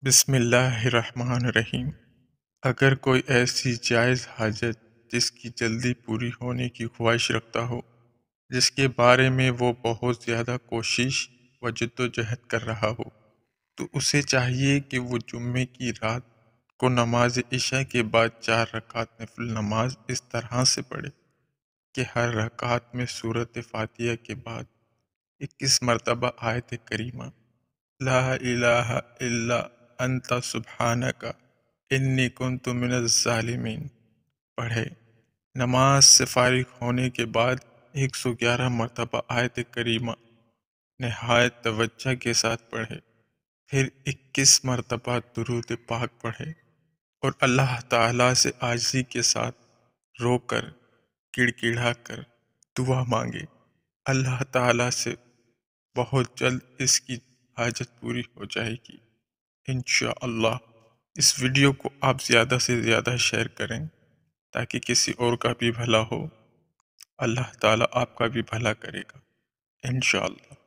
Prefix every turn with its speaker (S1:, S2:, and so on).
S1: بسم اللہ الرحمن الرحیم۔ اگر کوئی ایسی جائز حاجت جس کی جلدی پوری ہونے کی خواہش رکھتا ہو، جس کے بارے میں وہ بہت زیادہ کوشش و جد و جہد کر رہا ہو، تو اسے چاہیے کہ وہ جمعے کی رات کو نماز عشاء کے بعد 4 رکعت نفل نماز اس طرح سے پڑھے کہ ہر رکعت میں سورۃ فاتحہ کے بعد 21 مرتبہ آیت کریمہ لا الہ الا انت سبحانک انی کنت من الظالمین پڑھے۔ نماز سے فارغ ہونے کے بعد 111 مرتبہ آیت کریمہ نہایت توجہ کے ساتھ پڑھے، پھر 21 مرتبہ درود پاک پڑھے اور اللہ تعالیٰ سے عاجزی کے ساتھ رو کر کڑ کڑا کر دعا مانگے۔ اللہ تعالیٰ سے بہت جلد اس کی حاجت پوری ہو جائے گی انشاءاللہ۔ اس ویڈیو کو آپ زیادہ سے زیادہ شیئر کریں تاکہ کسی اور کا بھی بھلا ہو۔ اللہ تعالیٰ آپ کا بھی بھلا کرے گا انشاءاللہ۔